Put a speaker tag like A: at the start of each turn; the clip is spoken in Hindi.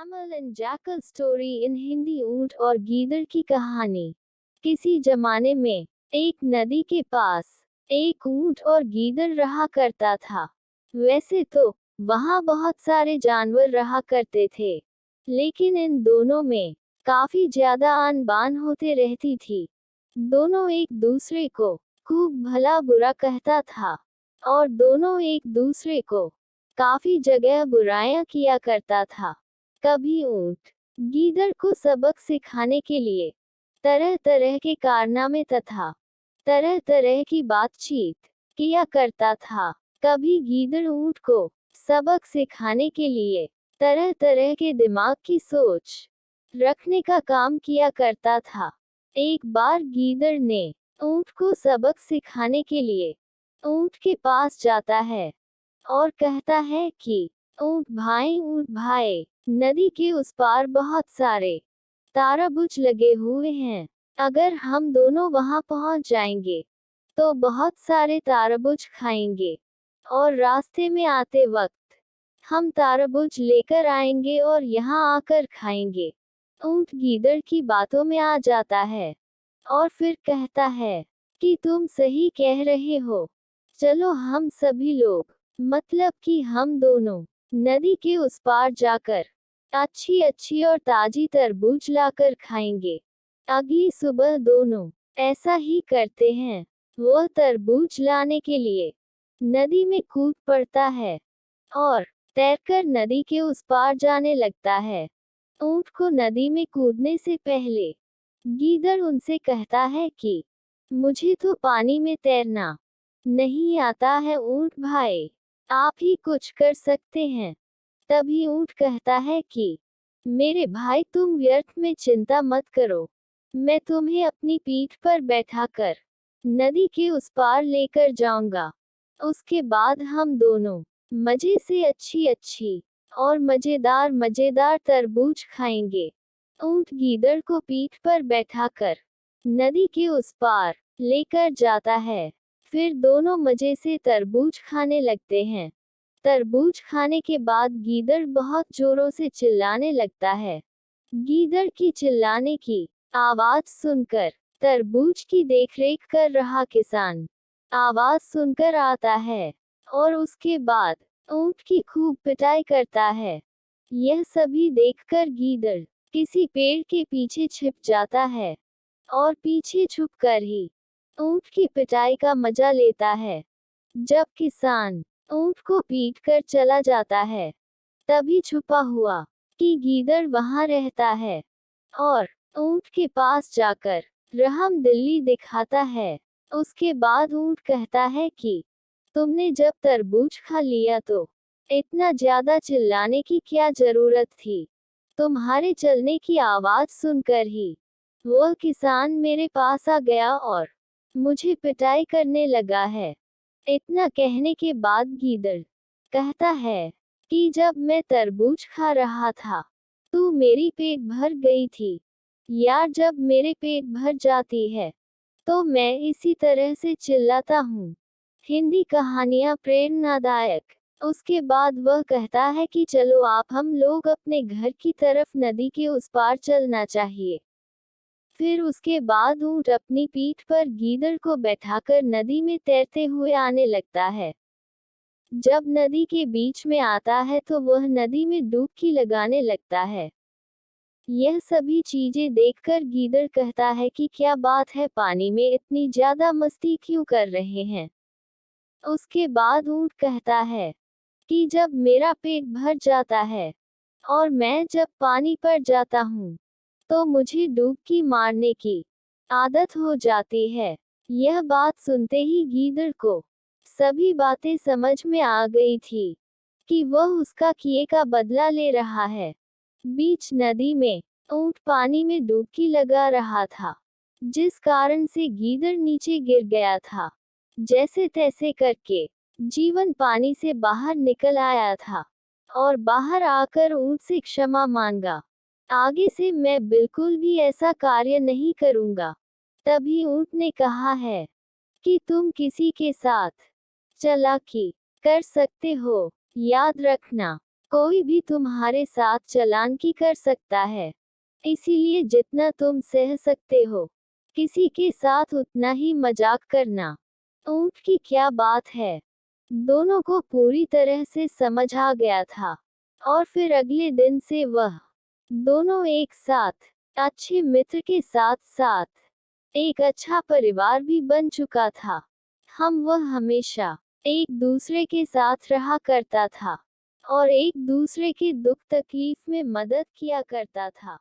A: Camel and jackal story in Hindi. ऊंट और गीदड़ की कहानी। किसी जमाने में एक नदी के पास एक ऊंट और गीदड़ रहा करता था। वैसे तो वहां बहुत सारे जानवर रहा करते थे, लेकिन इन दोनों में काफी ज्यादा आन बान होते रहती थी। दोनों एक दूसरे को खूब भला बुरा कहता था और दोनों एक दूसरे को काफी जगह बुराइयां किया करता था। कभी ऊंट गीदड़ को सबक सिखाने के लिए तरह तरह के कारनामे तथा तरह तरह की बातचीत किया करता था। कभी गीदड़ ऊंट को सबक सिखाने के लिए तरह तरह के दिमाग की सोच रखने का काम किया करता था। एक बार गीदड़ ने ऊंट को सबक सिखाने के लिए ऊंट के पास जाता है और कहता है कि ऊंट भाई, नदी के उस पार बहुत सारे ताराबुझ लगे हुए हैं। अगर हम दोनों वहां पहुंच जाएंगे तो बहुत सारे ताराबुझ खाएंगे और रास्ते में आते वक्त हम ताराबुझ लेकर आएंगे और यहाँ आकर खाएंगे। ऊंट गीदड़ की बातों में आ जाता है और फिर कहता है कि तुम सही कह रहे हो, चलो हम सभी लोग, मतलब कि हम दोनों, नदी के उस पार जाकर अच्छी अच्छी और ताजी तरबूज लाकर खाएंगे। अगली सुबह दोनों ऐसा ही करते हैं। वह तरबूज लाने के लिए नदी में कूद पड़ता है और तैरकर नदी के उस पार जाने लगता है। ऊंट को नदी में कूदने से पहले गीदड़ उनसे कहता है कि मुझे तो पानी में तैरना नहीं आता है ऊंट भाई, आप ही कुछ कर सकते हैं। तभी ऊंट कहता है कि मेरे भाई तुम व्यर्थ में चिंता मत करो, मैं तुम्हें अपनी पीठ पर बैठाकर नदी के उस पार लेकर जाऊंगा। उसके बाद हम दोनों मजे से अच्छी अच्छी और मजेदार मजेदार तरबूज खाएंगे। ऊंट गीदड़ को पीठ पर बैठाकर नदी के उस पार लेकर जाता है। फिर दोनों मजे से तरबूज खाने लगते हैं। तरबूज खाने के बाद गीदड़ बहुत जोरों से चिल्लाने लगता है। गीदड़ की चिल्लाने की आवाज सुनकर तरबूज की देखरेख कर रहा किसान आवाज सुनकर आता है और उसके बाद ऊंट की खूब पिटाई करता है। यह सभी देखकर गीदड़ किसी पेड़ के पीछे छिप जाता है और पीछे छुपकर ही ऊंट की पिटाई का मजा लेता है। जब किसान ऊंट को पीट कर चला जाता है, तभी छुपा हुआ कि गीदड़ वहां रहता है और ऊंट के पास जाकर रहमदिल्ली दिखाता है। उसके बाद ऊंट कहता है कि तुमने जब तरबूज खा लिया तो इतना ज्यादा चिल्लाने की क्या जरूरत थी। तुम्हारे चलने की आवाज सुनकर ही वह किसान मेरे पास आ गया और मुझे पिटाई करने लगा है। इतना कहने के बाद गीदड़ कहता है कि जब मैं तरबूज खा रहा था तो मेरी पेट भर गई थी। यार, जब मेरे पेट भर जाती है तो मैं इसी तरह से चिल्लाता हूँ। हिंदी कहानियाँ प्रेरणादायक। उसके बाद वह कहता है कि चलो आप हम लोग अपने घर की तरफ नदी के उस पार चलना चाहिए। फिर उसके बाद ऊंट अपनी पीठ पर गीदड़ को बैठाकर नदी में तैरते हुए आने लगता है। जब नदी के बीच में आता है तो वह नदी में डुबकी लगाने लगता है। यह सभी चीजें देखकर गीदड़ कहता है कि क्या बात है, पानी में इतनी ज्यादा मस्ती क्यों कर रहे हैं। उसके बाद ऊंट कहता है कि जब मेरा पेट भर जाता है और मैं जब पानी पर जाता हूँ तो मुझे डुबकी मारने की आदत हो जाती है। यह बात सुनते ही गीदड़ को सभी बातें समझ में आ गई थी कि वह उसका किए का बदला ले रहा है। बीच नदी में ऊंट पानी में डुबकी लगा रहा था, जिस कारण से गीदड़ नीचे गिर गया था। जैसे तैसे करके जीवन पानी से बाहर निकल आया था और बाहर आकर ऊंट से क्षमा मांगा। आगे से मैं बिल्कुल भी ऐसा कार्य नहीं करूंगा। तभी ऊंट ने कहा है कि तुम किसी के साथ चालाकी कर सकते हो, याद रखना, कोई भी तुम्हारे साथ चालाकी कर सकता है, इसीलिए जितना तुम सह सकते हो, किसी के साथ उतना ही मजाक करना। ऊंट की क्या बात है। दोनों को पूरी तरह से समझ आ गया था, और फिर अगले दिन से वह दोनों एक साथ, अच्छे मित्र के साथ साथ, एक अच्छा परिवार भी बन चुका था। वह हमेशा एक दूसरे के साथ रहा करता था, और एक दूसरे के दुख तकलीफ में मदद किया करता था।